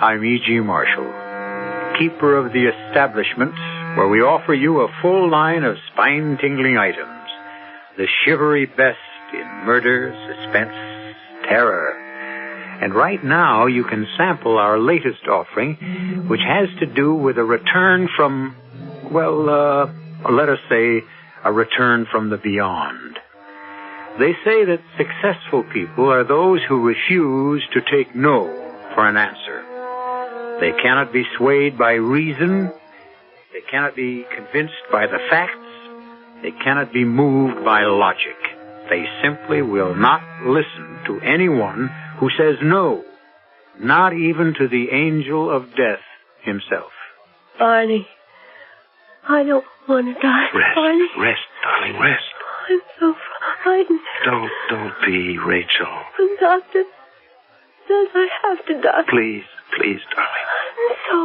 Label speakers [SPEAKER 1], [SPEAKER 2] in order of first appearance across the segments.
[SPEAKER 1] I'm E.G. Marshall, keeper of the establishment where we offer you a full line of spine-tingling items, the shivery best in murder, suspense, terror. And right now you can sample our latest offering, which has to do with a return from, let us say, a return from the beyond. They say that successful people are those who refuse to take no for an answer. They cannot be swayed by reason. They cannot be convinced by the facts. They cannot be moved by logic. They simply will not listen to anyone who says no, not even to the angel of death himself.
[SPEAKER 2] Barney, I don't want to die. Barney.
[SPEAKER 3] Rest, darling, rest.
[SPEAKER 2] I'm so frightened.
[SPEAKER 3] Don't be, Rachel.
[SPEAKER 2] The doctor says I have to die.
[SPEAKER 3] Please, darling.
[SPEAKER 2] I'm so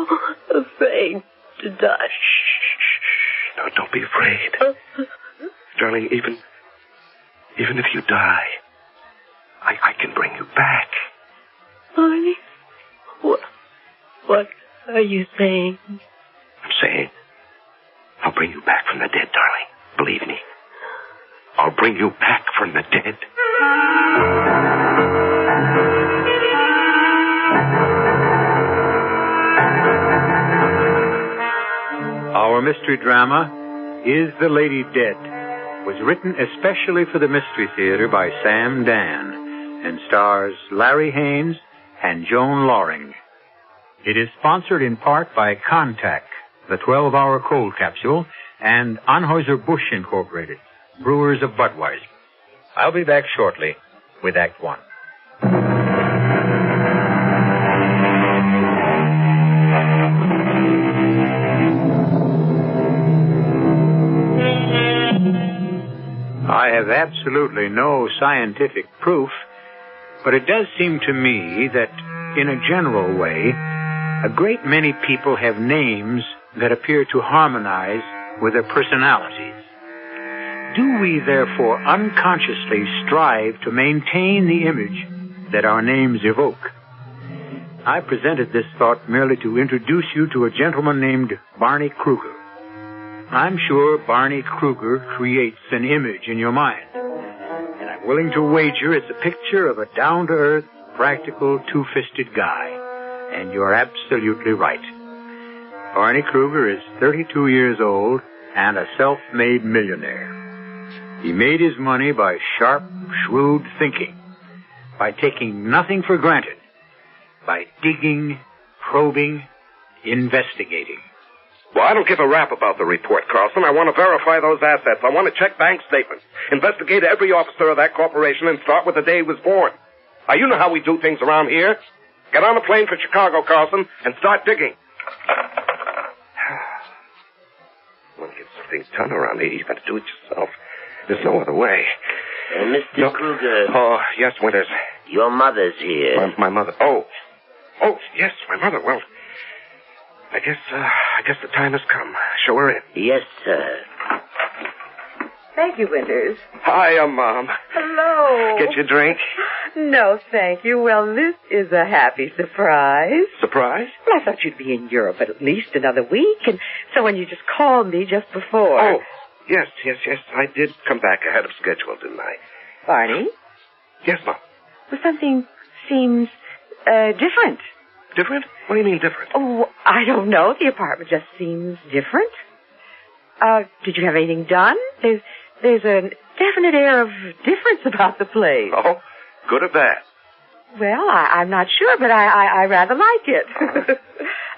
[SPEAKER 2] afraid to die.
[SPEAKER 3] Shh. No, don't be afraid. Darling, even if you die, I can bring you back.
[SPEAKER 2] Barney, what are you saying?
[SPEAKER 3] I'm saying I'll bring you back from the dead, darling. Believe me. I'll bring you back from the dead.
[SPEAKER 1] Our mystery drama, Is the Lady Dead?, was written especially for the Mystery Theater by Sam Dan and stars Larry Haynes and Joan Loring. It is sponsored in part by Contact, the 12-hour cold capsule, and Anheuser-Busch Incorporated, brewers of Budweiser. I'll be back shortly with Act One. I have absolutely no scientific proof, but it does seem to me that, in a general way, a great many people have names that appear to harmonize with their personalities. Do we, therefore, unconsciously strive to maintain the image that our names evoke? I presented this thought merely to introduce you to a gentleman named Barney Kruger. I'm sure Barney Kruger creates an image in your mind. And I'm willing to wager it's a picture of a down-to-earth, practical, two-fisted guy. And you're absolutely right. Barney Kruger is 32 years old and a self-made millionaire. He made his money by sharp, shrewd thinking, by taking nothing for granted, by digging, probing, investigating.
[SPEAKER 3] Well, I don't give a rap about the report, Carlson. I want to verify those assets. I want to check bank statements, investigate every officer of that corporation, and start with the day he was born. Now, you know how we do things around here. Get on a plane for Chicago, Carlson, and start digging. Want to get some things done around here, you got to do it yourself. There's no other way.
[SPEAKER 4] Mr. Kruger.
[SPEAKER 3] Oh, yes, Winters.
[SPEAKER 4] Your mother's here.
[SPEAKER 3] My mother. Oh, yes, my mother. Well, I guess the time has come. Show her in.
[SPEAKER 4] Yes, sir.
[SPEAKER 5] Thank you, Winters.
[SPEAKER 3] Hi, Mom.
[SPEAKER 5] Hello.
[SPEAKER 3] Get your drink?
[SPEAKER 5] No, thank you. Well, this is a happy surprise.
[SPEAKER 3] Surprise?
[SPEAKER 5] Well, I thought you'd be in Europe at least another week, and so when you just called me just before.
[SPEAKER 3] Oh, yes. I did come back ahead of schedule, didn't I?
[SPEAKER 5] Barney?
[SPEAKER 3] Yes, Mom.
[SPEAKER 5] Well, something seems different.
[SPEAKER 3] Different? What do you mean different?
[SPEAKER 5] Oh, I don't know. The apartment just seems different. Did you have anything done? There's a definite air of difference about the place.
[SPEAKER 3] Oh, good or bad?
[SPEAKER 5] Well, I'm not sure, but I rather like it.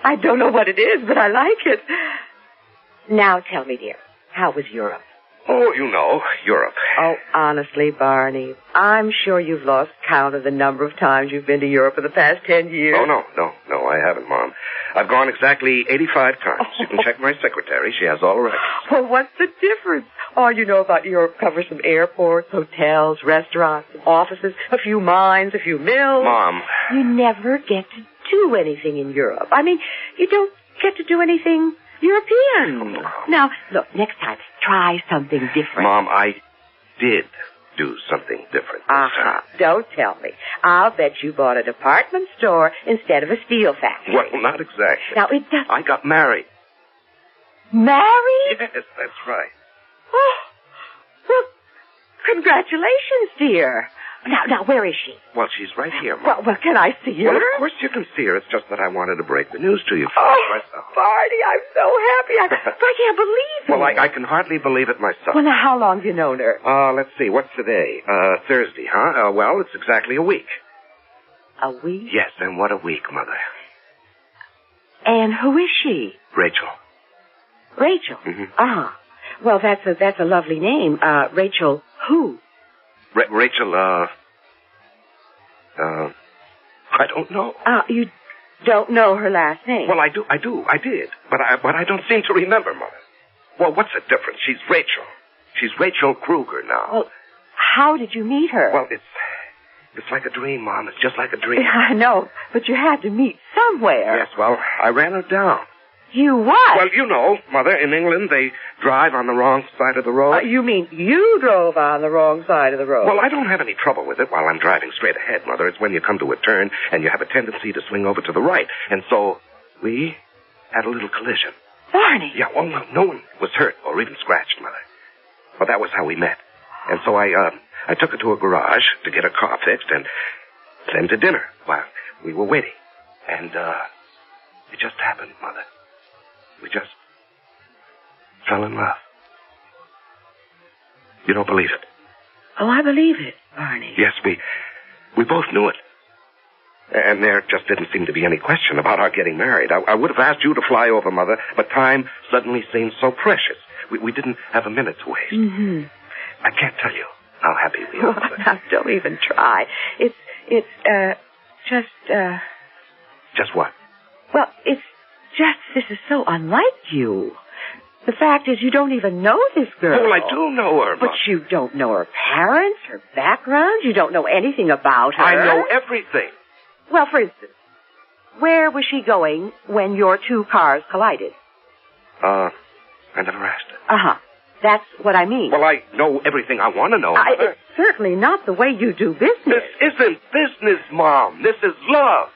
[SPEAKER 5] I don't know what it is, but I like it. Now tell me, dear, how was Europe?
[SPEAKER 3] Oh, you know, Europe.
[SPEAKER 5] Oh, honestly, Barney, I'm sure you've lost count of the number of times you've been to Europe in the past 10 years.
[SPEAKER 3] Oh, no, I haven't, Mom. I've gone exactly 85 times. You can check my secretary. She has all the records.
[SPEAKER 5] Well, what's the difference? All you know about Europe covers some airports, hotels, restaurants, offices, a few mines, a few mills.
[SPEAKER 3] Mom.
[SPEAKER 5] You never get to do anything in Europe. I mean, you don't get to do anything European.
[SPEAKER 3] Oh.
[SPEAKER 5] Now, look, next time, try something different.
[SPEAKER 3] Mom, I did do something different this time.
[SPEAKER 5] Don't tell me. I'll bet you bought a department store instead of a steel factory.
[SPEAKER 3] Well, not exactly.
[SPEAKER 5] Now, it does...
[SPEAKER 3] I got married.
[SPEAKER 5] Married?
[SPEAKER 3] Yes, that's right.
[SPEAKER 5] Oh, well, congratulations, dear. Now, where is she?
[SPEAKER 3] Well, she's right here, Mom.
[SPEAKER 5] Well, can I see her?
[SPEAKER 3] Well, of course you can see her. It's just that I wanted to break the news to you first myself.
[SPEAKER 5] Barney, I'm so happy. I can't believe it.
[SPEAKER 3] Well, I can hardly believe it myself.
[SPEAKER 5] Well, now, how long have you known her?
[SPEAKER 3] Let's see. What's today? Thursday, huh? Well, it's exactly a week.
[SPEAKER 5] A week?
[SPEAKER 3] Yes, and what a week, Mother.
[SPEAKER 5] And who is she?
[SPEAKER 3] Rachel.
[SPEAKER 5] Rachel?
[SPEAKER 3] Mm-hmm.
[SPEAKER 5] Well, that's a lovely name. Rachel who?
[SPEAKER 3] Rachel, I don't know.
[SPEAKER 5] You don't know her last name?
[SPEAKER 3] Well, I did. But I don't seem to remember, Mother. Well, what's the difference? She's Rachel. She's Rachel Kruger now.
[SPEAKER 5] Well, how did you meet her?
[SPEAKER 3] Well, it's like a dream, Mom. It's just like a dream.
[SPEAKER 5] I know, but you had to meet somewhere.
[SPEAKER 3] Yes, well, I ran her down.
[SPEAKER 5] You what?
[SPEAKER 3] Well, you know, Mother, in England, they drive on the wrong side of the road.
[SPEAKER 5] You mean you drove on the wrong side of the road?
[SPEAKER 3] Well, I don't have any trouble with it while I'm driving straight ahead, Mother. It's when you come to a turn and you have a tendency to swing over to the right. And so we had a little collision.
[SPEAKER 5] Barney!
[SPEAKER 3] Yeah, well, no one was hurt or even scratched, Mother. Well, that was how we met. And so I took her to a garage to get her car fixed and then to dinner while we were waiting. And it just happened, Mother. We just fell in love. You don't believe it?
[SPEAKER 5] Oh, I believe it, Barney.
[SPEAKER 3] Yes, we both knew it. And there just didn't seem to be any question about our getting married. I would have asked you to fly over, Mother, but time suddenly seemed so precious. We didn't have a minute to waste.
[SPEAKER 5] Mm-hmm.
[SPEAKER 3] I can't tell you how happy we are.
[SPEAKER 5] Well, now, don't even try. It's just...
[SPEAKER 3] Just what?
[SPEAKER 5] Well, it's just, this is so unlike you. The fact is, you don't even know this girl.
[SPEAKER 3] Oh, well, I do know her,
[SPEAKER 5] But you don't know her parents, her background. You don't know anything about her.
[SPEAKER 3] I know everything.
[SPEAKER 5] Well, for instance, where was she going when your two cars collided?
[SPEAKER 3] I never asked her.
[SPEAKER 5] Uh-huh. That's what I mean.
[SPEAKER 3] Well, I know everything I want to know.
[SPEAKER 5] It's certainly not the way you do business.
[SPEAKER 3] This isn't business, Mom. This is love.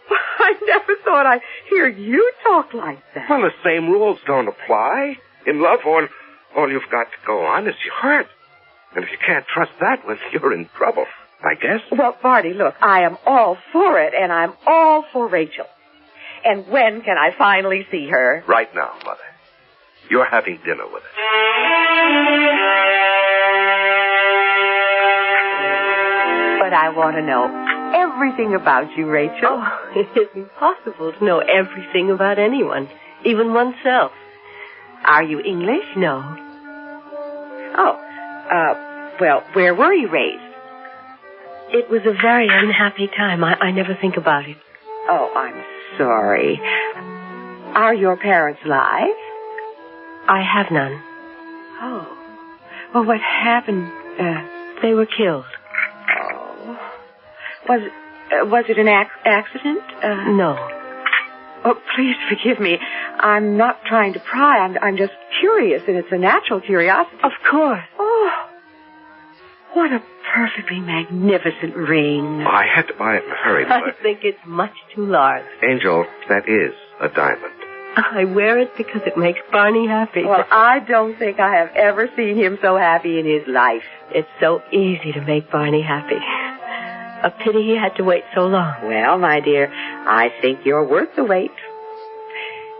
[SPEAKER 5] I never thought I'd hear you talk like that.
[SPEAKER 3] Well, the same rules don't apply. In love, all you've got to go on is your heart. And if you can't trust that, well, you're in trouble, I guess.
[SPEAKER 5] Well, Barney, look, I am all for it, and I'm all for Rachel. And when can I finally see her?
[SPEAKER 3] Right now, Mother. You're having dinner with us.
[SPEAKER 5] But I want to know everything about you, Rachel.
[SPEAKER 2] Oh, it isn't possible to know everything about anyone, even oneself.
[SPEAKER 5] Are you English?
[SPEAKER 2] No.
[SPEAKER 5] Oh, well, where were you raised?
[SPEAKER 2] It was a very unhappy time. I never think about it.
[SPEAKER 5] Oh, I'm sorry. Are your parents alive?
[SPEAKER 2] I have none.
[SPEAKER 5] Oh. Well, what happened?
[SPEAKER 2] They were killed.
[SPEAKER 5] Oh. Was it an accident?
[SPEAKER 2] No.
[SPEAKER 5] Oh, please forgive me. I'm not trying to pry. I'm just curious, and it's a natural curiosity.
[SPEAKER 2] Of course.
[SPEAKER 5] Oh. What a perfectly magnificent ring.
[SPEAKER 3] Oh, I had to buy it in a hurry, Mother.
[SPEAKER 2] I think it's much too large.
[SPEAKER 3] Angel, that is a diamond.
[SPEAKER 2] I wear it because it makes Barney happy.
[SPEAKER 5] Well, I don't think I have ever seen him so happy in his life.
[SPEAKER 2] It's so easy to make Barney happy. A pity he had to wait so long.
[SPEAKER 5] Well, my dear, I think you're worth the wait.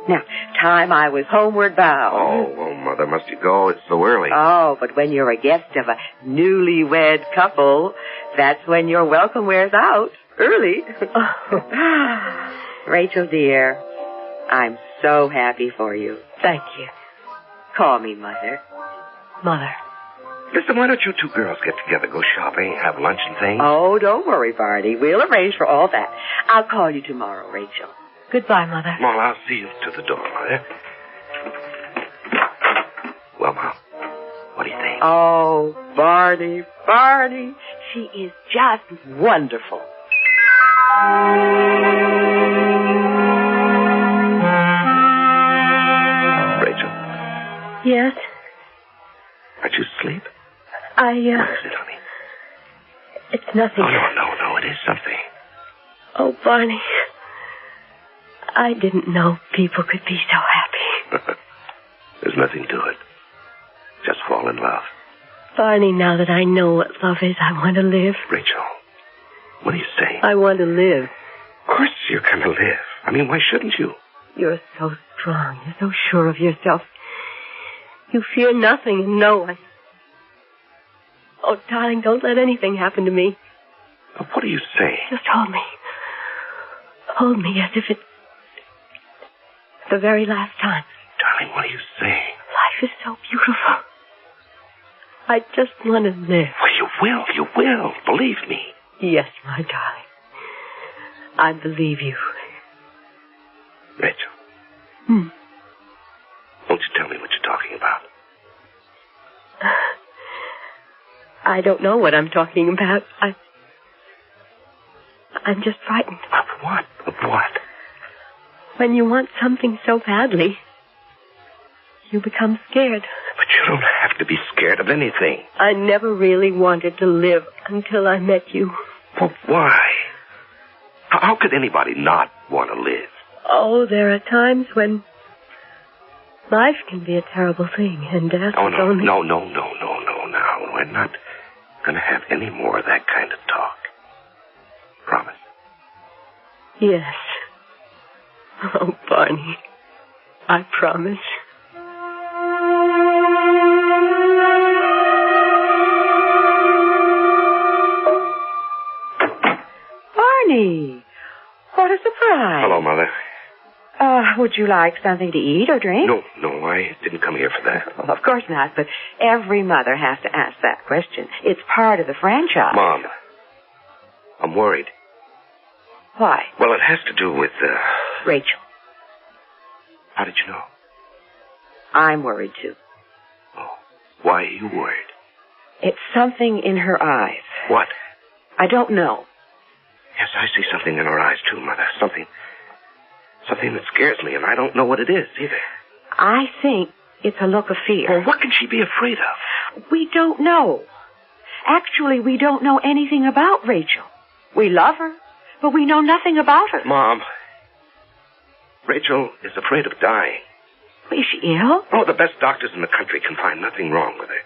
[SPEAKER 5] Now, time I was homeward bound.
[SPEAKER 3] Oh, Mother, must you go? It's so early.
[SPEAKER 5] Oh, but when you're a guest of a newlywed couple, that's when your welcome wears out. Early. Rachel, dear, I'm so happy for you.
[SPEAKER 2] Thank you.
[SPEAKER 5] Call me Mother.
[SPEAKER 2] Mother.
[SPEAKER 3] Listen, why don't you two girls get together, go shopping, have lunch and things?
[SPEAKER 5] Oh, don't worry, Barney. We'll arrange for all that. I'll call you tomorrow, Rachel.
[SPEAKER 2] Goodbye, Mother.
[SPEAKER 3] Well, I'll see you to the door, Mother. Well, Mom, what do you think?
[SPEAKER 5] Oh, Barney, she is just wonderful.
[SPEAKER 3] Rachel?
[SPEAKER 2] Yes?
[SPEAKER 3] Aren't you asleep?
[SPEAKER 2] What
[SPEAKER 3] is it, honey?
[SPEAKER 2] It's nothing.
[SPEAKER 3] Oh, no, it is something.
[SPEAKER 2] Oh, Barney. I didn't know people could be so happy.
[SPEAKER 3] There's nothing to it. Just fall in love.
[SPEAKER 2] Barney, now that I know what love is, I want to live.
[SPEAKER 3] Rachel, what are you saying?
[SPEAKER 2] I want to live.
[SPEAKER 3] Of course you're going to live. I mean, why shouldn't you?
[SPEAKER 2] You're so strong. You're so sure of yourself. You fear nothing and no one. Oh, darling, don't let anything happen to me.
[SPEAKER 3] What are you saying?
[SPEAKER 2] Just hold me. Hold me as if it's the very last time.
[SPEAKER 3] Darling, what are you saying?
[SPEAKER 2] Life is so beautiful. I just want to live.
[SPEAKER 3] Well, you will. Believe me.
[SPEAKER 2] Yes, my darling. I believe you.
[SPEAKER 3] Rachel. Won't you tell me what you're talking about?
[SPEAKER 2] I don't know what I'm talking about. I'm just frightened.
[SPEAKER 3] Of what? Of what?
[SPEAKER 2] When you want something so badly, you become scared.
[SPEAKER 3] But you don't have to be scared of anything.
[SPEAKER 2] I never really wanted to live until I met you.
[SPEAKER 3] Well, why? How could anybody not want to live?
[SPEAKER 2] Oh, there are times when life can be a terrible thing, and death
[SPEAKER 3] Oh,
[SPEAKER 2] is
[SPEAKER 3] no,
[SPEAKER 2] only...
[SPEAKER 3] no. Now, we're not going to have any more of that kind of talk. Promise?
[SPEAKER 2] Yes. Oh, Barney, I promise.
[SPEAKER 5] Barney, what a surprise.
[SPEAKER 3] Hello, Mother.
[SPEAKER 5] Would you like something to eat or drink?
[SPEAKER 3] No, I didn't come here for that.
[SPEAKER 5] Well, of course not, but every mother has to ask that question. It's part of the franchise.
[SPEAKER 3] Mom, I'm worried.
[SPEAKER 5] Why?
[SPEAKER 3] Well, it has to do with,
[SPEAKER 5] Rachel.
[SPEAKER 3] How did you know?
[SPEAKER 5] I'm worried, too.
[SPEAKER 3] Oh, why are you worried?
[SPEAKER 5] It's something in her eyes.
[SPEAKER 3] What?
[SPEAKER 5] I don't know.
[SPEAKER 3] Yes, I see something in her eyes, too, Mother. Something that scares me, and I don't know what it is, either.
[SPEAKER 5] I think it's a look of fear.
[SPEAKER 3] Well, what can she be afraid of?
[SPEAKER 5] We don't know. Actually, we don't know anything about Rachel. We love her, but we know nothing about her.
[SPEAKER 3] Mom, Rachel is afraid of dying.
[SPEAKER 5] Is she ill?
[SPEAKER 3] Oh, the best doctors in the country can find nothing wrong with her.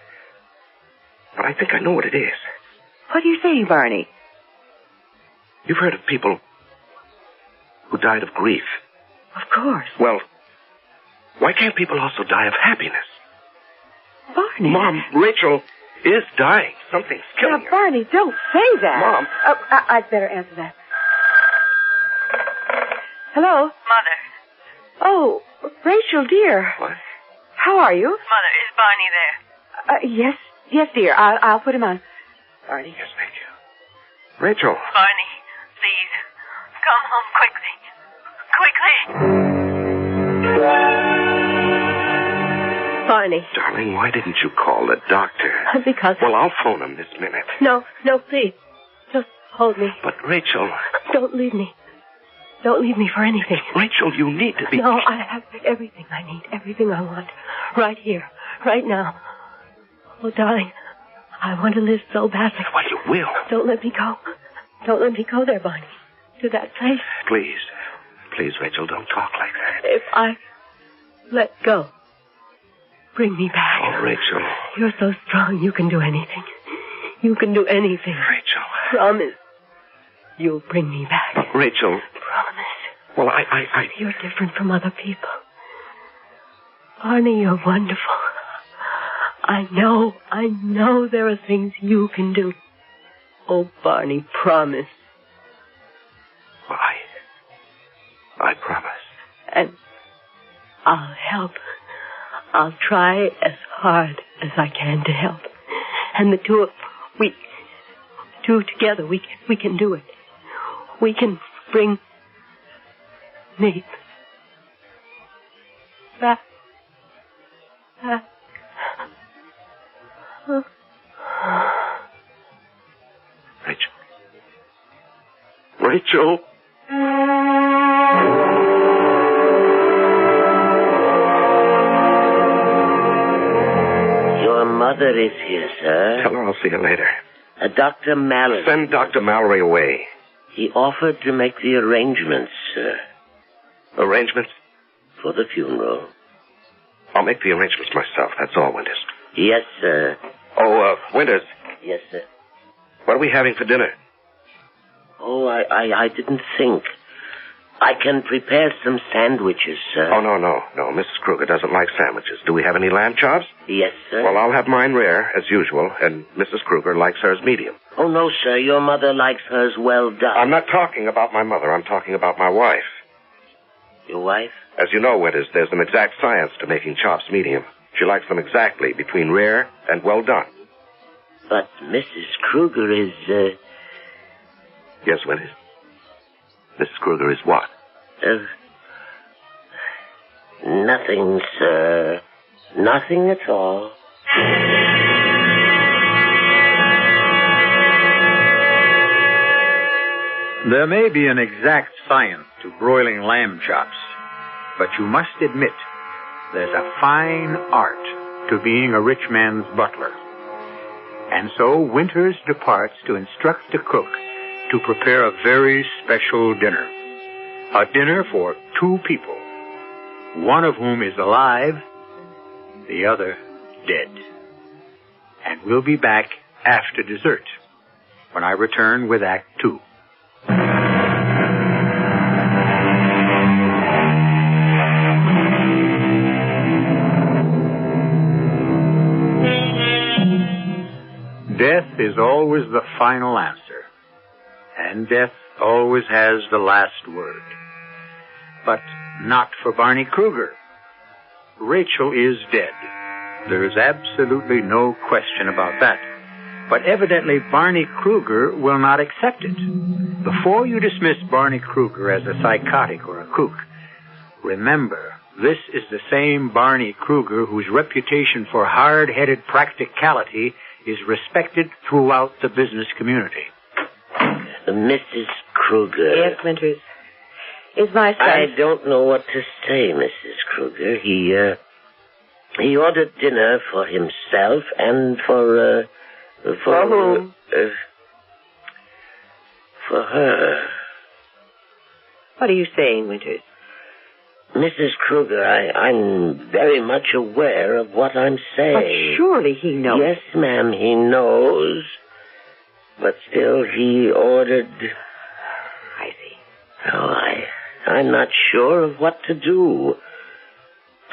[SPEAKER 3] But I think I know what it is.
[SPEAKER 5] What are you saying, Barney?
[SPEAKER 3] You've heard of people who died of grief.
[SPEAKER 5] Of course.
[SPEAKER 3] Well, why can't people also die of happiness?
[SPEAKER 5] Barney.
[SPEAKER 3] Mom, Rachel is dying. Something's killing her.
[SPEAKER 5] Barney, don't say that.
[SPEAKER 3] Mom.
[SPEAKER 5] Oh, I'd better answer that. Hello?
[SPEAKER 6] Mother.
[SPEAKER 5] Oh, Rachel, dear.
[SPEAKER 3] What?
[SPEAKER 5] How are you?
[SPEAKER 6] Mother, is Barney there?
[SPEAKER 5] Yes, dear. I'll put him on. Barney.
[SPEAKER 3] Yes, thank you. Rachel.
[SPEAKER 6] Barney, please. Come home quickly.
[SPEAKER 2] Barney.
[SPEAKER 3] Darling, why didn't you call the doctor?
[SPEAKER 2] Because...
[SPEAKER 3] Well, I'll phone him this minute.
[SPEAKER 2] No, please. Just hold me.
[SPEAKER 3] But, Rachel...
[SPEAKER 2] Don't leave me. Don't leave me for anything.
[SPEAKER 3] Rachel, you need to be...
[SPEAKER 2] No, I have everything I need, everything I want. Right here, right now. Oh, darling, I want to live so badly.
[SPEAKER 3] Well, you will.
[SPEAKER 2] Don't let me go. Don't let me go there, Barney. To that place.
[SPEAKER 3] Please, Rachel, don't talk like that.
[SPEAKER 2] If I let go, bring me back.
[SPEAKER 3] Oh, Rachel.
[SPEAKER 2] You're so strong, you can do anything. You can do anything.
[SPEAKER 3] Rachel.
[SPEAKER 2] Promise. You'll bring me back.
[SPEAKER 3] Rachel.
[SPEAKER 2] Promise.
[SPEAKER 3] Well, I...
[SPEAKER 2] You're different from other people. Barney, you're wonderful. I know there are things you can do. Oh, Barney, promise.
[SPEAKER 3] Well, I promise.
[SPEAKER 2] And I'll help. I'll try as hard as I can to help. And the two together, we can do it. We can bring Nate back.
[SPEAKER 3] Rachel.
[SPEAKER 4] Your mother is here, sir.
[SPEAKER 3] Tell her I'll see her later.
[SPEAKER 4] Dr. Mallory.
[SPEAKER 3] Send Dr. Mallory away.
[SPEAKER 4] He offered to make the arrangements, sir.
[SPEAKER 3] Arrangements?
[SPEAKER 4] For the funeral.
[SPEAKER 3] I'll make the arrangements myself. That's all, Winters.
[SPEAKER 4] Yes, sir.
[SPEAKER 3] Oh, Winters.
[SPEAKER 4] Yes, sir.
[SPEAKER 3] What are we having for dinner?
[SPEAKER 4] Oh, I didn't think. I can prepare some sandwiches, sir.
[SPEAKER 3] Oh, no. Mrs. Kruger doesn't like sandwiches. Do we have any lamb chops?
[SPEAKER 4] Yes, sir.
[SPEAKER 3] Well, I'll have mine rare, as usual, and Mrs. Kruger likes hers medium.
[SPEAKER 4] Oh, no, sir. Your mother likes hers well done.
[SPEAKER 3] I'm not talking about my mother. I'm talking about my wife.
[SPEAKER 4] Your wife?
[SPEAKER 3] As you know, Winters, there's an exact science to making chops medium. She likes them exactly between rare and well done.
[SPEAKER 4] But Mrs. Kruger is,
[SPEAKER 3] Yes, Winters. Mrs. Kruger is what?
[SPEAKER 4] Nothing, sir. Nothing at all.
[SPEAKER 1] There may be an exact science to broiling lamb chops, but you must admit there's a fine art to being a rich man's butler. And so Winters departs to instruct the cook to prepare a very special dinner. A dinner for 2 people, one of whom is alive, the other dead. And we'll be back after dessert, when I return with Act 2. Death is always the final answer, and death always has the last word. But not for Barney Kruger. Rachel is dead. There is absolutely no question about that. But evidently Barney Kruger will not accept it. Before you dismiss Barney Kruger as a psychotic or a kook, remember, this is the same Barney Kruger whose reputation for hard-headed practicality is respected throughout the business community.
[SPEAKER 4] Mrs. Kruger.
[SPEAKER 5] Yes, Winters. Is my son...
[SPEAKER 4] I don't know what to say, Mrs. Kruger. He ordered dinner for himself and for
[SPEAKER 5] whom?
[SPEAKER 4] For her.
[SPEAKER 5] What are you saying, Winters?
[SPEAKER 4] Mrs. Kruger, I'm very much aware of what I'm saying.
[SPEAKER 5] But surely he knows.
[SPEAKER 4] Yes, ma'am, he knows. But still, he ordered...
[SPEAKER 5] I see.
[SPEAKER 4] Oh, I'm not sure of what to do.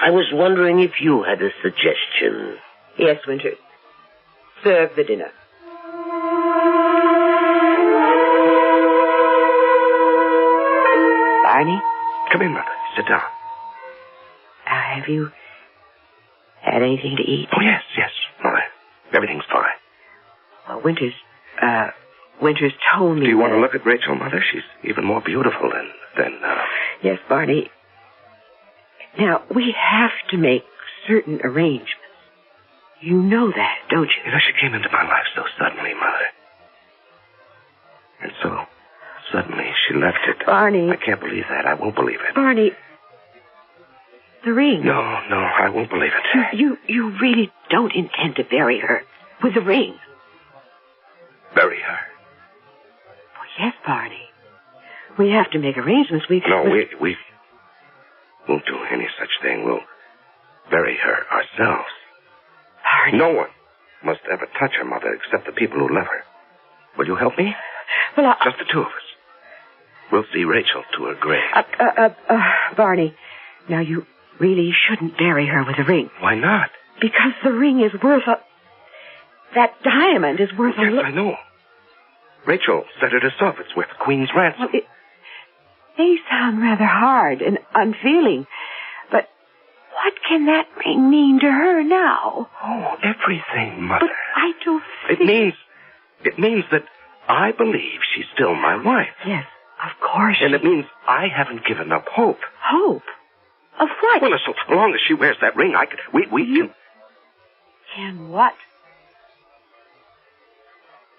[SPEAKER 4] I was wondering if you had a suggestion.
[SPEAKER 5] Yes, Winters. Serve the dinner. Barney?
[SPEAKER 3] Come in, Mother. Sit down.
[SPEAKER 5] Have you had anything to eat?
[SPEAKER 3] Oh, yes, Mother. Everything's fine.
[SPEAKER 5] Well, Winters told me...
[SPEAKER 3] Do you want to look at Rachel, Mother? She's even more beautiful than...
[SPEAKER 5] Yes, Barney. Now, we have to make certain arrangements. You know that, don't you?
[SPEAKER 3] You know, she came into my life so suddenly, Mother. And so, suddenly, she left it.
[SPEAKER 5] Barney.
[SPEAKER 3] I can't believe that. I won't believe it.
[SPEAKER 5] Barney. The ring.
[SPEAKER 3] No, I won't believe it.
[SPEAKER 5] You really don't intend to bury her with the ring.
[SPEAKER 3] Bury her?
[SPEAKER 5] Oh, yes, Barney. We have to make arrangements. We
[SPEAKER 3] won't do any such thing. We'll bury her ourselves.
[SPEAKER 5] Barney.
[SPEAKER 3] No one must ever touch her, Mother, except the people who love her. Will you help me?
[SPEAKER 5] Well,
[SPEAKER 3] just the 2 of us. We'll see Rachel to her grave.
[SPEAKER 5] Barney, now you really shouldn't bury her with a ring.
[SPEAKER 3] Why not?
[SPEAKER 5] Because the ring is worth that diamond is worth
[SPEAKER 3] Yes, I know. Rachel said it herself. It's worth the Queen's ransom.
[SPEAKER 5] Well, it may sound rather hard and unfeeling, but what can that ring mean to her now?
[SPEAKER 3] Oh, everything, Mother.
[SPEAKER 5] But I don't think...
[SPEAKER 3] It means that I believe she's still my wife.
[SPEAKER 5] Yes, of course.
[SPEAKER 3] And it means I haven't given up hope.
[SPEAKER 5] Hope? Of what?
[SPEAKER 3] Well, so long as she wears that ring, I could... We can...
[SPEAKER 5] Can what?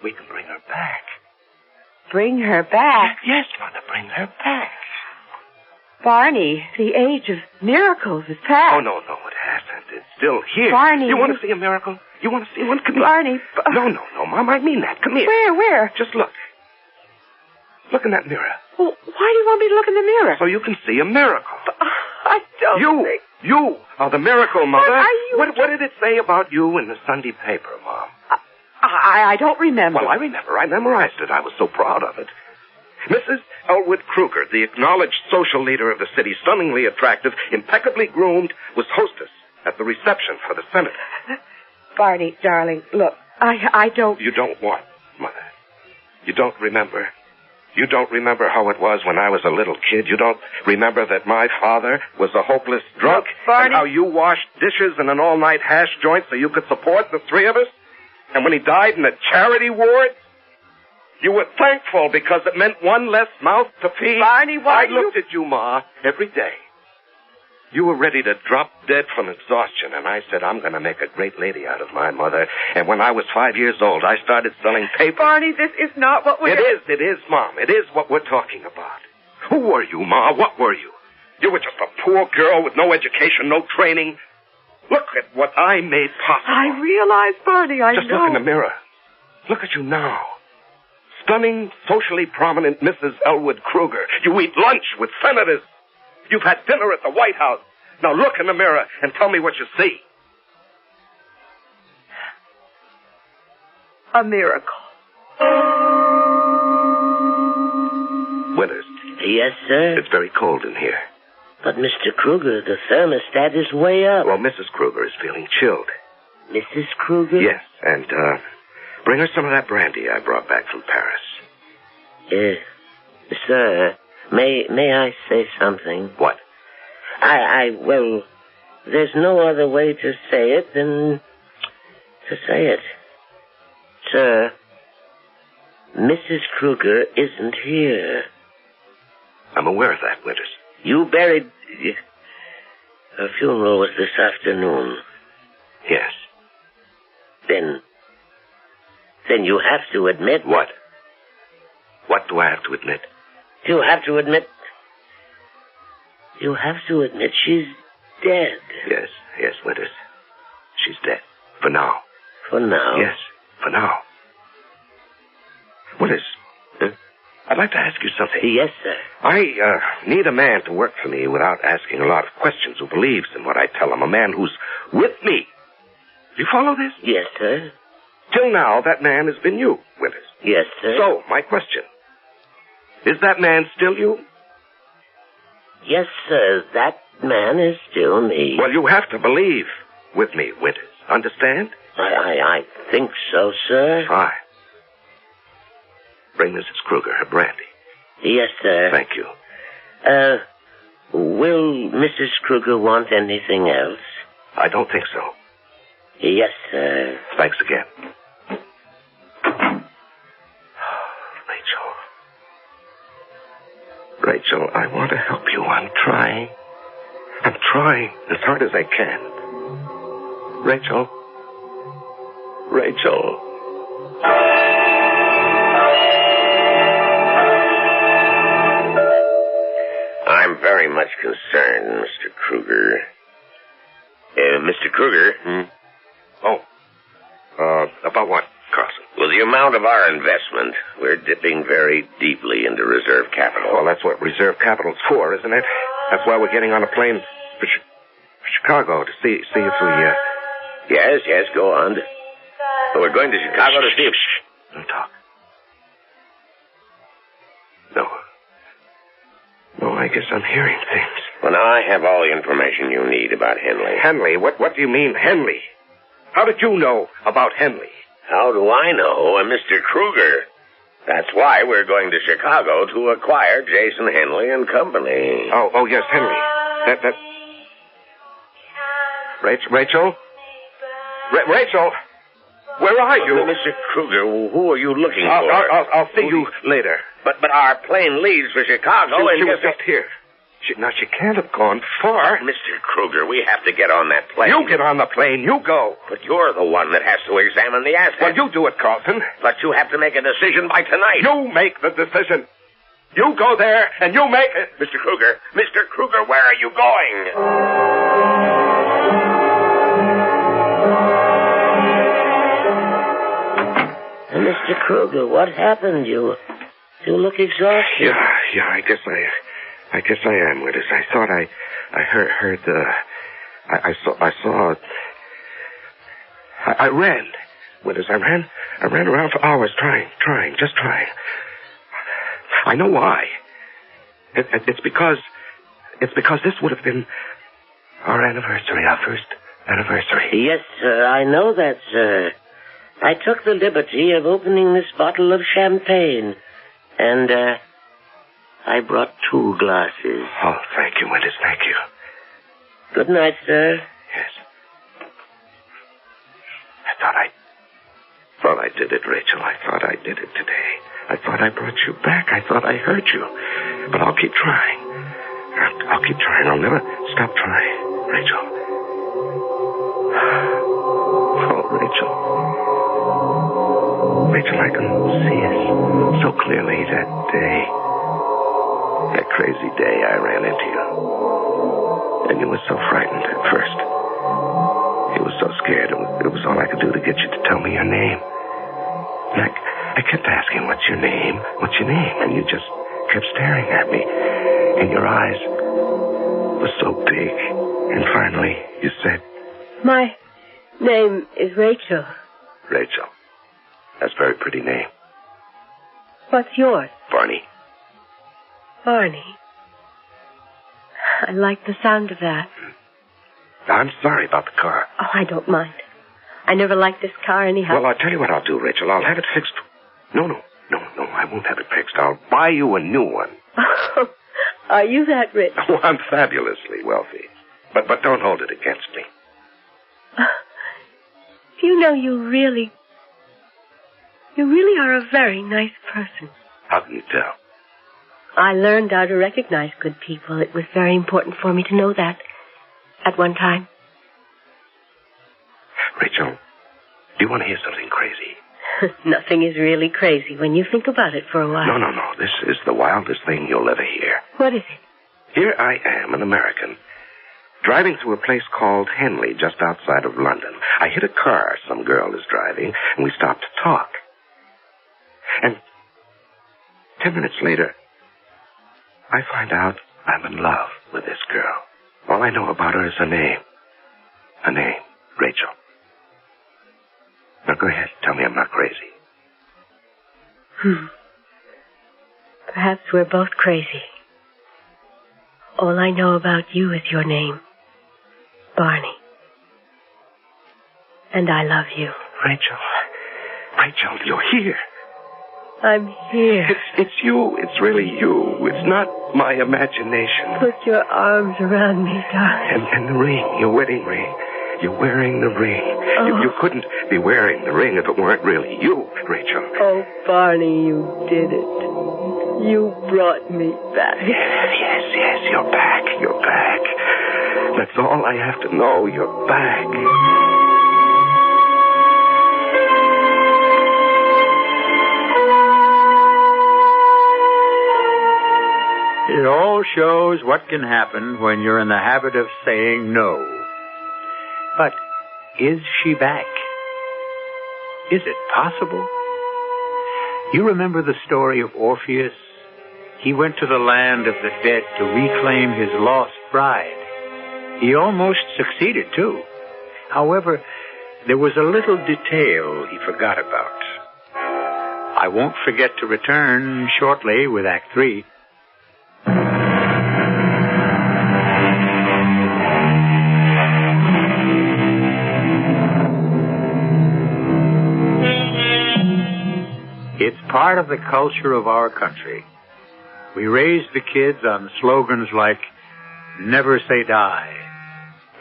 [SPEAKER 3] We can bring her back.
[SPEAKER 5] Bring her back?
[SPEAKER 3] Yes, Mother, bring her back.
[SPEAKER 5] Barney, the age of miracles is past.
[SPEAKER 3] Oh, no, it hasn't. It's still here.
[SPEAKER 5] Barney...
[SPEAKER 3] You want to see a miracle? You want to see one? Come here.
[SPEAKER 5] Barney.
[SPEAKER 3] No, Mom. I mean that. Come here.
[SPEAKER 5] Where?
[SPEAKER 3] Just look. Look in that mirror.
[SPEAKER 5] Well, why do you want me to look in the mirror?
[SPEAKER 3] So you can see a miracle.
[SPEAKER 5] I don't think...
[SPEAKER 3] You are the miracle, Mother.
[SPEAKER 5] What are you...
[SPEAKER 3] What did it say about you in the Sunday paper, Mom?
[SPEAKER 5] I don't remember.
[SPEAKER 3] Well, I remember. I memorized it. I was so proud of it. Mrs. Elwood Kruger, the acknowledged social leader of the city, stunningly attractive, impeccably groomed, was hostess at the reception for the senator.
[SPEAKER 5] Barney, darling, look, I don't...
[SPEAKER 3] You don't what, Mother? You don't remember? You don't remember how it was when I was a little kid? You don't remember that my father was a hopeless drunk?
[SPEAKER 5] Look, Barney...
[SPEAKER 3] And how you washed dishes in an all-night hash joint so you could support the three of us? And when he died in a charity ward? You were thankful because it meant one less mouth to feed.
[SPEAKER 5] Barney, why
[SPEAKER 3] I looked at you, Ma, every day. You were ready to drop dead from exhaustion, and I said, I'm going to make a great lady out of my mother. And when I was 5 years old, I started selling paper.
[SPEAKER 5] Barney, this is not what we're...
[SPEAKER 3] It is, Mom. It is what we're talking about. Who were you, Ma? What were you? You were just a poor girl with no education, no training. Look at what I made possible.
[SPEAKER 5] I realize, Barney, I
[SPEAKER 3] Just
[SPEAKER 5] know.
[SPEAKER 3] look in the mirror. Look at you now. Stunning, socially prominent Mrs. Elwood Kruger. You eat lunch with senators. You've had dinner at the White House. Now look in the mirror and tell me what you see.
[SPEAKER 5] A miracle.
[SPEAKER 3] Withers.
[SPEAKER 4] Yes, sir?
[SPEAKER 3] It's very cold in here.
[SPEAKER 4] But, Mr. Kruger, the thermostat is way up.
[SPEAKER 3] Well, Mrs. Kruger is feeling chilled.
[SPEAKER 4] Mrs. Kruger?
[SPEAKER 3] Yes, and, bring her some of that brandy I brought back from Paris.
[SPEAKER 4] Sir, may I say something?
[SPEAKER 3] What?
[SPEAKER 4] Well, there's no other way to say it than to say it. Sir, Mrs. Kruger isn't here.
[SPEAKER 3] I'm aware of that, Winters.
[SPEAKER 4] You buried... Her funeral was this afternoon.
[SPEAKER 3] Yes.
[SPEAKER 4] Then you have to admit...
[SPEAKER 3] What? What do I have to admit?
[SPEAKER 4] You have to admit... You have to admit she's dead.
[SPEAKER 3] Yes, Winters. She's dead. For now.
[SPEAKER 4] For now?
[SPEAKER 3] Yes, for now. Winters, I'd like to ask you something.
[SPEAKER 4] Yes, sir.
[SPEAKER 3] I need a man to work for me without asking a lot of questions, who believes in what I tell him. A man who's with me. Do you follow this?
[SPEAKER 4] Yes, sir.
[SPEAKER 3] Till now, that man has been you, Winters.
[SPEAKER 4] Yes, sir.
[SPEAKER 3] So, my question. Is that man still you?
[SPEAKER 4] Yes, sir. That man is still me.
[SPEAKER 3] Well, you have to believe with me, Winters. Understand?
[SPEAKER 4] I think so, sir.
[SPEAKER 3] Fine. Bring Mrs. Kruger her brandy.
[SPEAKER 4] Yes, sir.
[SPEAKER 3] Thank you.
[SPEAKER 4] Will Mrs. Kruger want anything else?
[SPEAKER 3] I don't think so.
[SPEAKER 4] Yes, sir.
[SPEAKER 3] Thanks again. Rachel, I want to help you. I'm trying as hard as I can. Rachel.
[SPEAKER 4] I'm very much concerned, Mr. Kruger. Mr. Kruger?
[SPEAKER 3] About what, Carson?
[SPEAKER 4] Well, the amount of our investment, we're dipping very deeply into reserve capital.
[SPEAKER 3] Well, that's what reserve capital's for, isn't it? That's why we're getting on a plane for Chicago to see if we,
[SPEAKER 4] Yes, go on. We're going to Chicago to see if...
[SPEAKER 3] Don't talk. No, I guess I'm hearing things.
[SPEAKER 4] Well, now I have all the information you need about Henley.
[SPEAKER 3] Henley? What do you mean, Henley? How did you know about Henley?
[SPEAKER 4] How do I know? Mr. Kruger. That's why we're going to Chicago to acquire Jason Henley and Company.
[SPEAKER 3] Oh, yes, Henley. That... Rachel? Rachel? Where are you?
[SPEAKER 4] Mr. Kruger, who are you looking for?
[SPEAKER 3] I'll see you later.
[SPEAKER 4] But our plane leaves for Chicago
[SPEAKER 3] She was just here. She can't have gone far.
[SPEAKER 4] Mr. Kruger, we have to get on that plane.
[SPEAKER 3] You get on the plane. You go.
[SPEAKER 4] But you're the one that has to examine the assets.
[SPEAKER 3] Well, you do it, Carlson.
[SPEAKER 4] But you have to make a decision by tonight.
[SPEAKER 3] You make the decision. You go there, and you make it.
[SPEAKER 4] Mr. Kruger, where are you going? Mr. Kruger, what happened? You look exhausted.
[SPEAKER 3] Yeah, I guess I am, Withers. I thought I heard I ran, Withers. I ran around for hours trying. I know why. It's because this would have been our anniversary, our first anniversary.
[SPEAKER 4] Yes, sir, I know that, sir. I took the liberty of opening this bottle of champagne, and I brought 2 glasses.
[SPEAKER 3] Oh, thank you, Withers, thank you.
[SPEAKER 4] Good night, sir.
[SPEAKER 3] Yes. I thought I did it, Rachel. I thought I did it today. I thought I brought you back. I thought I hurt you. But I'll keep trying. I'll keep trying. I'll never stop trying, Rachel. Oh, Rachel. Rachel, I can see us so clearly that day. That crazy day I ran into you. And you were so frightened at first. You were so scared. It was all I could do to get you to tell me your name. And I kept asking, what's your name? What's your name? And you just kept staring at me. And your eyes were so big. And finally, you said...
[SPEAKER 2] My name is Rachel.
[SPEAKER 3] Rachel. That's a very pretty name.
[SPEAKER 2] What's yours?
[SPEAKER 3] Barney.
[SPEAKER 2] Barney. I like the sound of that.
[SPEAKER 3] I'm sorry about the car.
[SPEAKER 2] Oh, I don't mind. I never liked this car anyhow.
[SPEAKER 3] Well, I'll tell you what I'll do, Rachel. I'll have it fixed. No, I won't have it fixed. I'll buy you a new one.
[SPEAKER 2] Oh, are you that rich?
[SPEAKER 3] Oh, I'm fabulously wealthy. But don't hold it against me.
[SPEAKER 2] You know, you really are a very nice person.
[SPEAKER 3] How can you tell?
[SPEAKER 2] I learned how to recognize good people. It was very important for me to know that at one time.
[SPEAKER 3] Rachel, do you want to hear something crazy?
[SPEAKER 2] Nothing is really crazy when you think about it for a while.
[SPEAKER 3] No. This is the wildest thing you'll ever hear.
[SPEAKER 2] What is it?
[SPEAKER 3] Here I am, an American, driving through a place called Henley, just outside of London. I hit a car some girl is driving, and we stopped to talk. And 10 minutes later, I find out I'm in love with this girl. All I know about her is her name. Her name, Rachel. Now go ahead, tell me I'm not crazy.
[SPEAKER 2] Perhaps we're both crazy. All I know about you is your name, Barney. And I love you.
[SPEAKER 3] Rachel, you're here.
[SPEAKER 2] I'm here.
[SPEAKER 3] It's you. It's really you. It's not my imagination.
[SPEAKER 2] Put your arms around me, darling.
[SPEAKER 3] And the ring, your wedding ring. You're wearing the ring.
[SPEAKER 2] Oh.
[SPEAKER 3] You couldn't be wearing the ring if it weren't really you, Rachel.
[SPEAKER 2] Oh, Barney, you did it. You brought me back.
[SPEAKER 3] Yes, you're back. You're back. That's all I have to know. You're back.
[SPEAKER 1] It all shows what can happen when you're in the habit of saying no. But is she back? Is it possible? You remember the story of Orpheus? He went to the land of the dead to reclaim his lost bride. He almost succeeded, too. However, there was a little detail he forgot about. I won't forget to return shortly with Act 3. It's part of the culture of our country. We raise the kids on slogans like, never say die,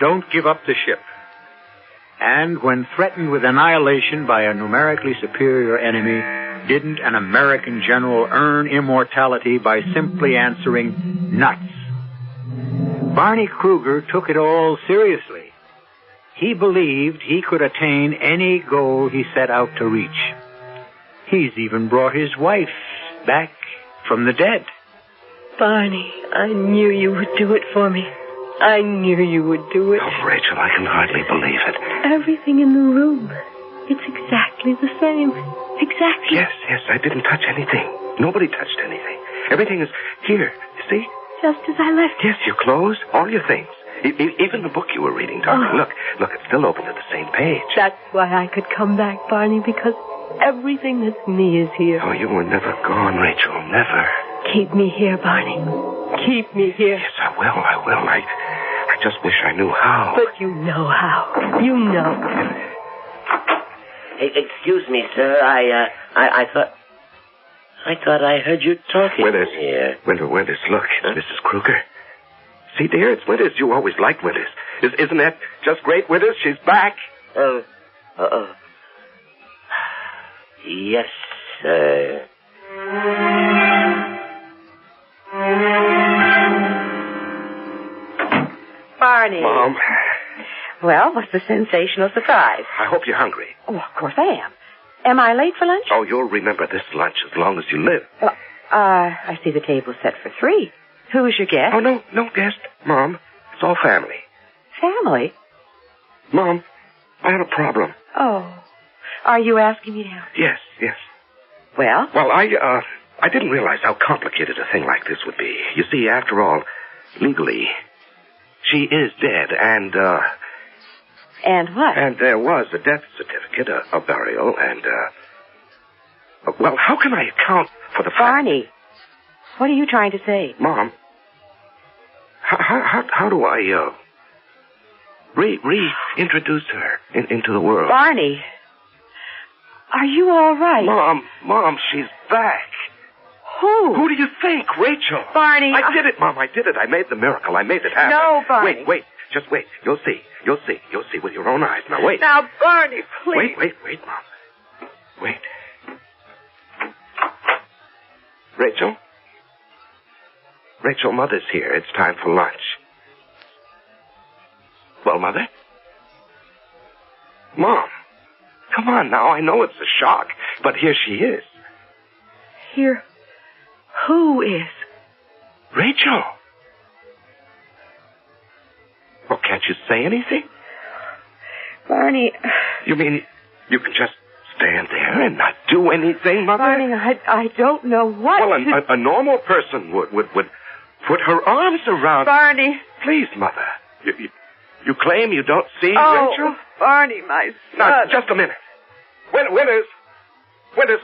[SPEAKER 1] don't give up the ship. And when threatened with annihilation by a numerically superior enemy, didn't an American general earn immortality by simply answering, nuts? Barney Kruger took it all seriously. He believed he could attain any goal he set out to reach. He's even brought his wife back from the dead.
[SPEAKER 2] Barney, I knew you would do it for me. I knew you would do it.
[SPEAKER 3] Oh, Rachel, I can hardly believe it.
[SPEAKER 2] Everything in the room, it's exactly the same. exactly.
[SPEAKER 3] Yes, I didn't touch anything. Nobody touched anything. Everything is here, you see?
[SPEAKER 2] Just as I left it.
[SPEAKER 3] Yes, your clothes, all your things. Even the book you were reading, darling.
[SPEAKER 2] Oh.
[SPEAKER 3] Look, it's still open to the same page.
[SPEAKER 2] That's why I could come back, Barney, because everything that's me is here.
[SPEAKER 3] Oh, you were never gone, Rachel, never.
[SPEAKER 2] Keep me here, Barney. Keep me here.
[SPEAKER 3] Yes, I will. I just wish I knew how.
[SPEAKER 2] But you know how. You know.
[SPEAKER 4] Hey, excuse me, sir. I thought I heard you talking
[SPEAKER 3] Withers.
[SPEAKER 4] here.
[SPEAKER 3] Withers, look, it's Mrs. Kruger. See, dear, it's Withers. You always liked Withers. Isn't that just great, Withers? She's back.
[SPEAKER 4] Yes, sir.
[SPEAKER 5] Barney.
[SPEAKER 3] Mom,
[SPEAKER 5] Well, what's the sensational surprise?
[SPEAKER 3] I hope you're hungry.
[SPEAKER 5] Oh, of course I am. Am I late for lunch?
[SPEAKER 3] Oh, you'll remember this lunch as long as you live.
[SPEAKER 5] I see the table's set for 3. Who is your guest?
[SPEAKER 3] Oh, no guest. Mom, it's all family.
[SPEAKER 5] Family?
[SPEAKER 3] Mom, I have a problem.
[SPEAKER 5] Oh. Are you asking me to help?
[SPEAKER 3] Yes.
[SPEAKER 5] Well?
[SPEAKER 3] Well, I didn't realize how complicated a thing like this would be. You see, after all, legally, she is dead, and
[SPEAKER 5] what?
[SPEAKER 3] And there was a death certificate, a burial, and, well, how can I account for the fact...
[SPEAKER 5] Barney, what are you trying to say?
[SPEAKER 3] Mom, how do I, reintroduce her into the world?
[SPEAKER 5] Barney, are you all right?
[SPEAKER 3] Mom, she's back.
[SPEAKER 5] Who?
[SPEAKER 3] Who do you think? Rachel.
[SPEAKER 5] Barney,
[SPEAKER 3] I did it, Mom. I did it. I made the miracle. I made it happen.
[SPEAKER 5] No, Barney.
[SPEAKER 3] Wait. Just wait. You'll see. You'll see with your own eyes. Now, wait.
[SPEAKER 5] Now, Barney, please.
[SPEAKER 3] Wait, Mom. Wait. Rachel, Mother's here. It's time for lunch. Well, Mother? Mom, come on now. I know it's a shock, but here she is.
[SPEAKER 2] Here. Who is?
[SPEAKER 3] Rachel. Well, can't you say anything?
[SPEAKER 5] Barney.
[SPEAKER 3] You mean you can just stand there and not do anything, Mother?
[SPEAKER 5] Barney, I don't know what
[SPEAKER 3] Well,
[SPEAKER 5] to...
[SPEAKER 3] a normal person would put her arms around...
[SPEAKER 5] Barney.
[SPEAKER 3] Please, Mother. You claim you don't see
[SPEAKER 5] Oh,
[SPEAKER 3] Rachel?
[SPEAKER 5] Barney, my son.
[SPEAKER 3] Now, just a minute. Winters,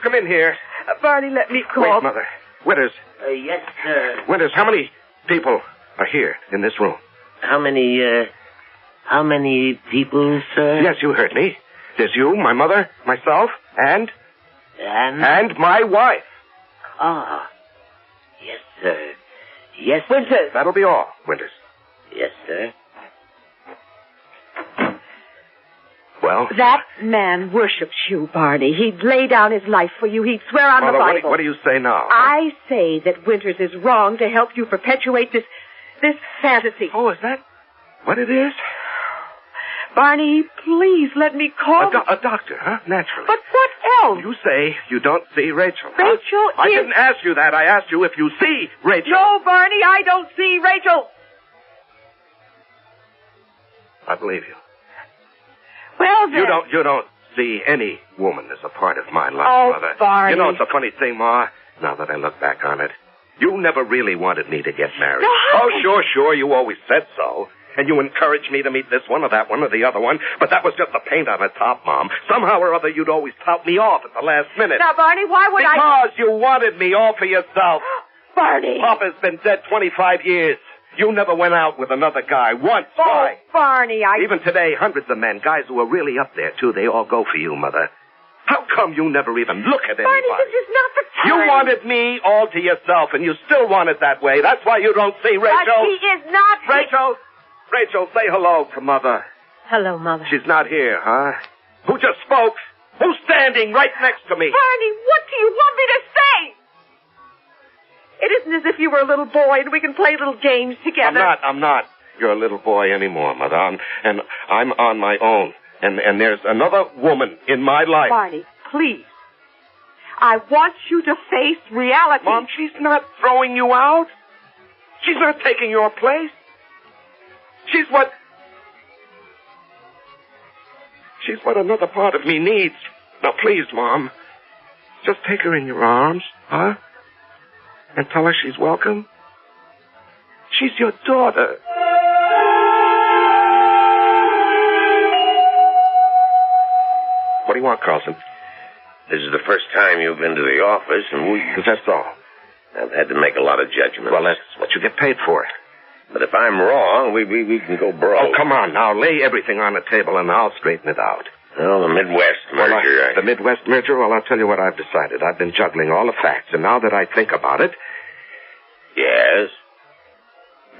[SPEAKER 3] come in here.
[SPEAKER 5] Barney, let me call.
[SPEAKER 3] Wait, Mother. Winters.
[SPEAKER 4] Yes, sir.
[SPEAKER 3] Winters, how many people are here in this room?
[SPEAKER 4] How many people, sir?
[SPEAKER 3] Yes, you heard me. There's you, my mother, myself, and my wife.
[SPEAKER 4] Ah. Yes, sir. Yes,
[SPEAKER 5] Winters.
[SPEAKER 3] That'll be all, Winters.
[SPEAKER 4] Yes, sir.
[SPEAKER 3] Well?
[SPEAKER 5] That man worships you, Barney. He'd lay down his life for you. He'd swear on
[SPEAKER 3] Mother,
[SPEAKER 5] the Bible.
[SPEAKER 3] what do you say now?
[SPEAKER 5] I say that Winters is wrong to help you perpetuate this fantasy.
[SPEAKER 3] Oh, is that what it is?
[SPEAKER 5] Barney, please let me call...
[SPEAKER 3] A doctor, huh? Naturally.
[SPEAKER 5] But what else?
[SPEAKER 3] You say you don't see Rachel.
[SPEAKER 5] Rachel
[SPEAKER 3] I didn't ask you that. I asked you if you see Rachel.
[SPEAKER 5] No, Barney, I don't see Rachel.
[SPEAKER 3] I believe you.
[SPEAKER 5] Well, then...
[SPEAKER 3] You don't see any woman as a part of my life,
[SPEAKER 5] Oh,
[SPEAKER 3] Mother.
[SPEAKER 5] Barney.
[SPEAKER 3] You know, it's a funny thing, Ma, now that I look back on it. You never really wanted me to get married.
[SPEAKER 5] No.
[SPEAKER 3] Oh, sure. You always said so. And you encouraged me to meet this one or that one or the other one. But that was just the paint on the top, Mom. Somehow or other, you'd always tout me off at the last minute.
[SPEAKER 5] Now, Barney, why would
[SPEAKER 3] Because you wanted me all for yourself.
[SPEAKER 5] Barney.
[SPEAKER 3] Papa's been dead 25 years. You never went out with another guy once.
[SPEAKER 5] Oh,
[SPEAKER 3] Why?
[SPEAKER 5] Barney,
[SPEAKER 3] Even today, hundreds of men, guys who are really up there, too, they all go for you, Mother. How come you never even look at anybody?
[SPEAKER 5] Barney, this is not the time.
[SPEAKER 3] You wanted me all to yourself, and you still want it that way. That's why you don't see Rachel.
[SPEAKER 5] But he is not...
[SPEAKER 3] Rachel, say hello to Mother.
[SPEAKER 2] Hello, Mother.
[SPEAKER 3] She's not here, huh? Who just spoke? Who's standing right next to me?
[SPEAKER 5] Barney, what do you want me to say? It isn't as if you were a little boy and we can play little games together.
[SPEAKER 3] I'm not your little boy anymore, Mother. I'm on my own. And there's another woman in my life.
[SPEAKER 5] Barney, please. I want you to face reality.
[SPEAKER 3] Mom, she's not throwing you out. She's not taking your place. She's what another part of me needs. Now, please, Mom. Just take her in your arms, huh? And tell her she's welcome. She's your daughter. What do you want, Carlson?
[SPEAKER 4] This is the first time you've been to the office, and
[SPEAKER 3] That's all.
[SPEAKER 4] I've had to make a lot of judgments.
[SPEAKER 3] Well, that's what you get paid for.
[SPEAKER 4] But if I'm wrong, we can go broke.
[SPEAKER 3] Oh, come on now. Lay everything on the table, and I'll straighten it out.
[SPEAKER 4] Well, the Midwest merger.
[SPEAKER 3] The Midwest merger? Well, I'll tell you what I've decided. I've been juggling all the facts, and now that I think about it...
[SPEAKER 4] Yes?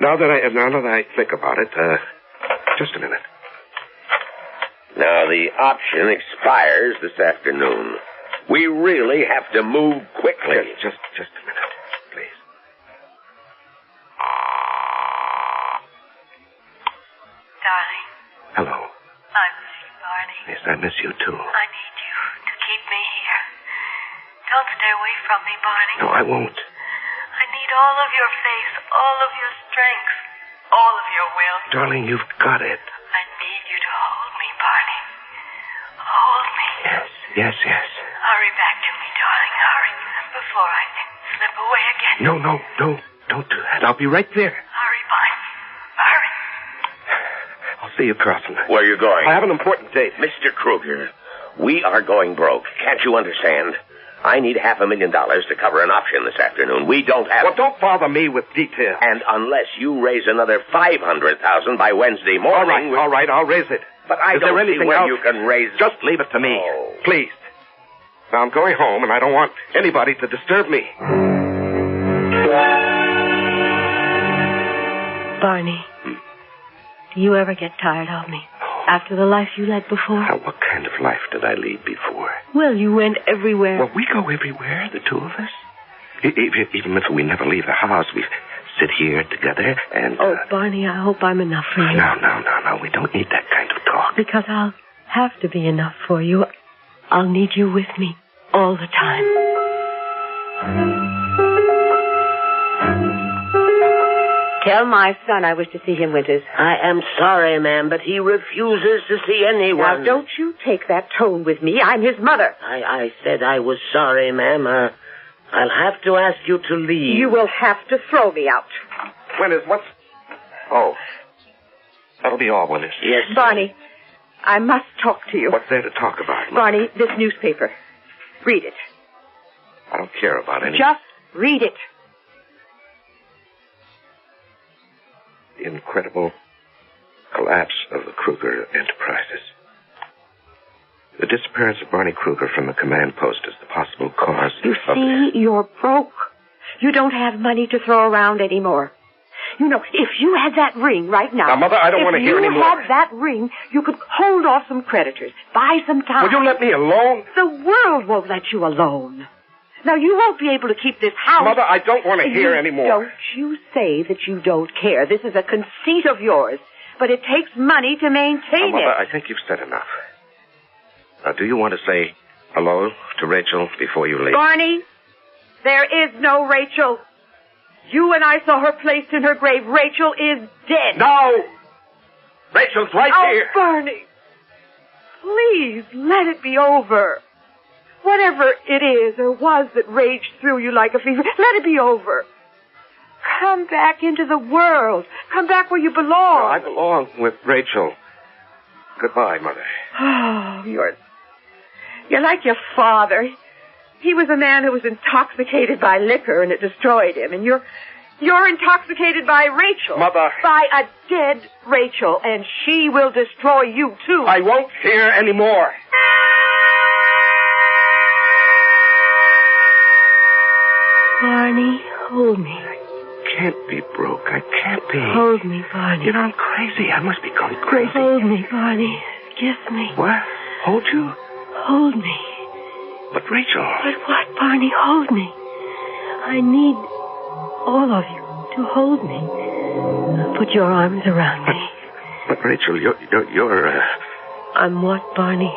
[SPEAKER 3] Now that I think about it, just a minute.
[SPEAKER 4] Now, the option expires this afternoon. We really have to move quickly.
[SPEAKER 3] Just a minute, please.
[SPEAKER 6] Darling,
[SPEAKER 3] Hello.
[SPEAKER 6] I miss you, Barney.
[SPEAKER 3] Yes, I miss you, too.
[SPEAKER 6] I need you to keep me here. Don't stay away from me, Barney.
[SPEAKER 3] No, I won't.
[SPEAKER 6] I need all of your faith, all of your strength, all of your will.
[SPEAKER 3] Darling, you've got it.
[SPEAKER 6] I need you to hold me, Barney. Hold me.
[SPEAKER 3] Yes.
[SPEAKER 6] Hurry back to me, darling. Hurry, before I slip away again.
[SPEAKER 3] No, don't do that. I'll be right there.
[SPEAKER 6] Hurry, Barney. Hurry.
[SPEAKER 3] I'll see you, Carlson.
[SPEAKER 4] Where are you going?
[SPEAKER 3] I have an important date.
[SPEAKER 4] Mr. Kruger, we are going broke. Can't you understand? I need $500,000 to cover an option this afternoon. We don't have...
[SPEAKER 3] Well, don't bother me with details.
[SPEAKER 4] And unless you raise another $500,000 by Wednesday morning...
[SPEAKER 3] All right, I'll raise it.
[SPEAKER 4] But I don't see when you can raise...
[SPEAKER 3] Just leave it to me.
[SPEAKER 4] Oh.
[SPEAKER 3] Please. Now, I'm going home, and I don't want anybody to disturb me.
[SPEAKER 2] Barney, do you ever get tired of me? After the life you led before?
[SPEAKER 3] Now, what kind of life did I lead before?
[SPEAKER 2] Well, you went everywhere.
[SPEAKER 3] Well, we go everywhere, the two of us. Even if we never leave the house, we sit here together and...
[SPEAKER 2] Oh, Barney, I hope I'm enough for you.
[SPEAKER 3] No. We don't need that kind of talk.
[SPEAKER 2] Because I'll have to be enough for you. I'll need you with me all the time.
[SPEAKER 5] Tell my son I wish to see him, Winters.
[SPEAKER 4] I am sorry, ma'am, but he refuses to see anyone.
[SPEAKER 5] Now, don't you take that tone with me. I'm his mother.
[SPEAKER 4] I said I was sorry, ma'am. I'll have to ask you to leave.
[SPEAKER 5] You will have to throw me out.
[SPEAKER 3] What's... Oh. That'll be all, Willis.
[SPEAKER 4] Yes.
[SPEAKER 5] Barney, I must talk to you.
[SPEAKER 3] What's there to talk about?
[SPEAKER 5] Barney, this newspaper. Read it.
[SPEAKER 3] I don't care about any...
[SPEAKER 5] Just read it.
[SPEAKER 3] The incredible collapse of the Kruger Enterprises. The disappearance of Barney Kruger from the command post is the possible cause
[SPEAKER 5] You see, you're broke. You don't have money to throw around anymore. You know, if you had that ring right now...
[SPEAKER 3] Now, Mother, I don't want to hear any more.
[SPEAKER 5] If you had that ring, you could hold off some creditors, buy some time.
[SPEAKER 3] Will you let me alone?
[SPEAKER 5] The world won't let you alone. Now, you won't be able to keep this house.
[SPEAKER 3] Mother, I don't want to hear any more.
[SPEAKER 5] Don't you say that you don't care. This is a conceit of yours. But it takes money to maintain
[SPEAKER 3] Mother,
[SPEAKER 5] it.
[SPEAKER 3] I think you've said enough. Now, do you want to say hello to Rachel before you leave?
[SPEAKER 5] Barney, there is no Rachel. You and I saw her placed in her grave. Rachel is dead.
[SPEAKER 3] No! Rachel's right here.
[SPEAKER 5] Oh, Barney, please let it be over. Whatever it is or was that raged through you like a fever, let it be over. Come back into the world. Come back where you belong.
[SPEAKER 3] No, I belong with Rachel. Goodbye, Mother.
[SPEAKER 5] Oh, you're like your father. He was a man who was intoxicated by liquor and it destroyed him. And you're intoxicated by Rachel.
[SPEAKER 3] Mother.
[SPEAKER 5] By a dead Rachel. And she will destroy you, too.
[SPEAKER 3] I won't hear any more.
[SPEAKER 2] Barney, hold me.
[SPEAKER 3] I can't be broke. I can't be.
[SPEAKER 2] Hold me, Barney.
[SPEAKER 3] You know, I'm crazy. I must be going crazy.
[SPEAKER 2] Hold me, Barney. Kiss me.
[SPEAKER 3] What? Hold you?
[SPEAKER 2] Hold me.
[SPEAKER 3] But, Rachel...
[SPEAKER 2] But what, Barney? Hold me. I need all of you to hold me. Put your arms around me.
[SPEAKER 3] But Rachel, you're
[SPEAKER 2] I'm what, Barney?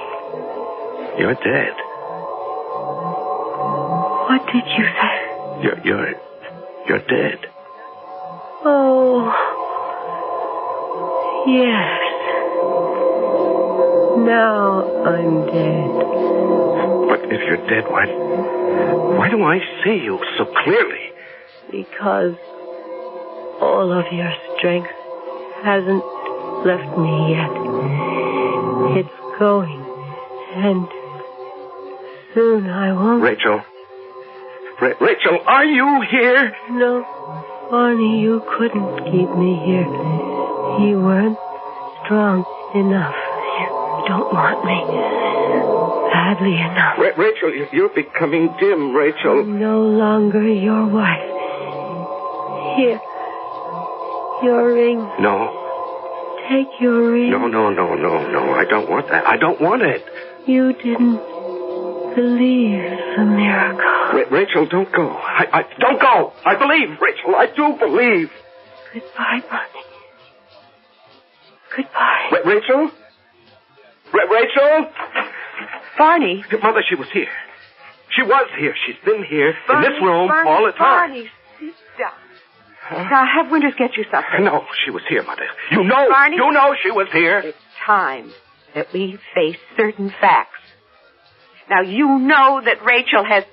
[SPEAKER 3] You're dead.
[SPEAKER 2] What did you say?
[SPEAKER 3] You're dead.
[SPEAKER 2] Oh, yes. Now I'm dead.
[SPEAKER 3] But If you're dead, why do I see you so clearly?
[SPEAKER 2] Because all of your strength hasn't left me yet. It's going, and soon I won't.
[SPEAKER 3] Rachel. Rachel, are you here?
[SPEAKER 2] No, Barney, you couldn't keep me here. You weren't strong enough. You don't want me badly enough.
[SPEAKER 3] Rachel, you're becoming dim, Rachel.
[SPEAKER 2] I'm no longer your wife. Here, your ring.
[SPEAKER 3] No.
[SPEAKER 2] Take your ring.
[SPEAKER 3] No. I don't want that. I don't want it.
[SPEAKER 2] You didn't believe the miracle.
[SPEAKER 3] Rachel, don't go. I don't go. I believe, Rachel. I do believe.
[SPEAKER 2] Goodbye, Barney. Goodbye.
[SPEAKER 3] Rachel? Rachel?
[SPEAKER 5] Barney.
[SPEAKER 3] Mother, she was here. She was here. She's been here
[SPEAKER 5] Barney,
[SPEAKER 3] in this room
[SPEAKER 5] Barney,
[SPEAKER 3] all the time.
[SPEAKER 5] Barney, sit down. Now, have Winters get you something.
[SPEAKER 3] No, she was here, Mother. You know she was here.
[SPEAKER 5] It's time that we face certain facts. Now, you know that Rachel has...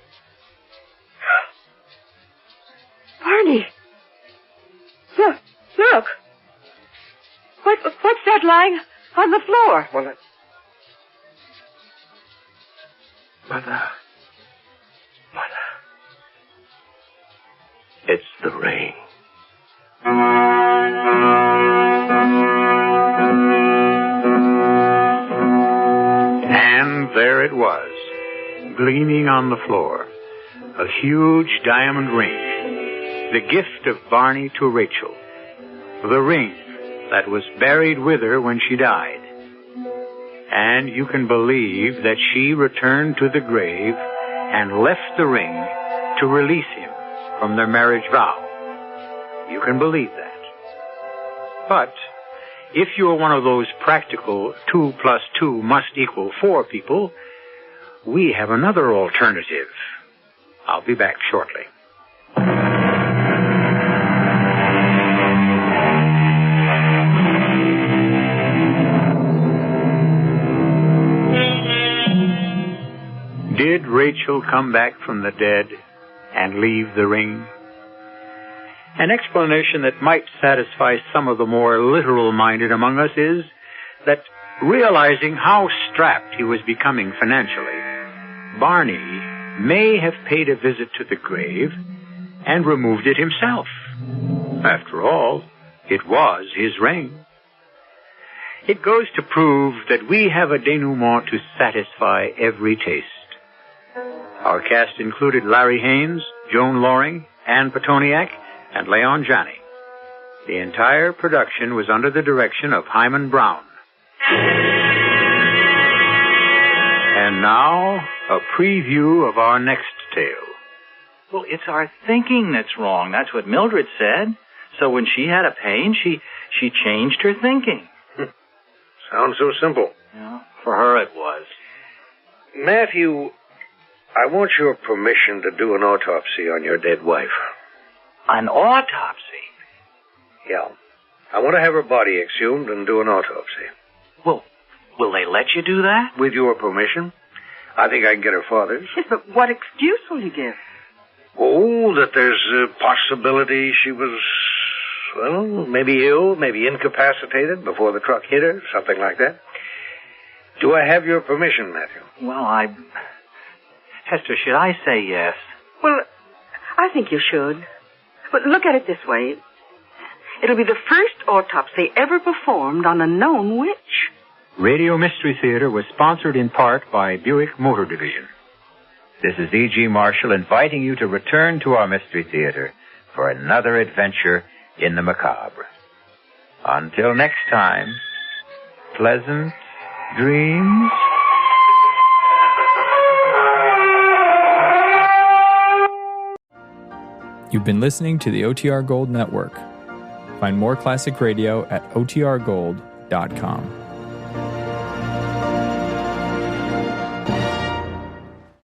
[SPEAKER 5] Barney! Look! What's that lying on the floor?
[SPEAKER 3] Well, Mother. It's the ring.
[SPEAKER 1] And there it was, gleaming on the floor, a huge diamond ring, the gift of Barney to Rachel, the ring that was buried with her when she died. And you can believe that she returned to the grave and left the ring to release him from their marriage vow. You can believe that. But if you're one of those practical 2 + 2 must equal 4 people, we have another alternative. I'll be back shortly. Did Rachel come back from the dead and leave the ring? An explanation that might satisfy some of the more literal-minded among us is that, realizing how strapped he was becoming financially, Barney may have paid a visit to the grave and removed it himself. After all, it was his ring. It goes to prove that we have a denouement to satisfy every taste. Our cast included Larry Haynes, Joan Loring, Ann Petoniak, and Leon Janney. The entire production was under the direction of Hyman Brown. And now, a preview of our next tale.
[SPEAKER 7] Well, it's our thinking that's wrong. That's what Mildred said. So when she had a pain, she changed her thinking.
[SPEAKER 8] Sounds so simple.
[SPEAKER 7] Yeah, for her it was.
[SPEAKER 8] Matthew, I want your permission to do an autopsy on your dead wife.
[SPEAKER 7] An autopsy?
[SPEAKER 8] Yeah. I want to have her body exhumed and do an autopsy.
[SPEAKER 7] Well, will they let you do that?
[SPEAKER 8] With your permission. I think I can get her father's.
[SPEAKER 5] Yes, but what excuse will you give?
[SPEAKER 8] Oh, that there's a possibility she was, well, maybe ill, maybe incapacitated before the truck hit her, something like that. Do I have your permission, Matthew?
[SPEAKER 7] Well, Hester, should I say yes?
[SPEAKER 5] Well, I think you should. But look at it this way. It'll be the first autopsy ever performed on a known witch.
[SPEAKER 1] Radio Mystery Theater was sponsored in part by Buick Motor Division. This is E.G. Marshall inviting you to return to our Mystery Theater for another adventure in the macabre. Until next time, pleasant dreams.
[SPEAKER 9] You've been listening to the OTR Gold Network. Find more classic radio at otrgold.com.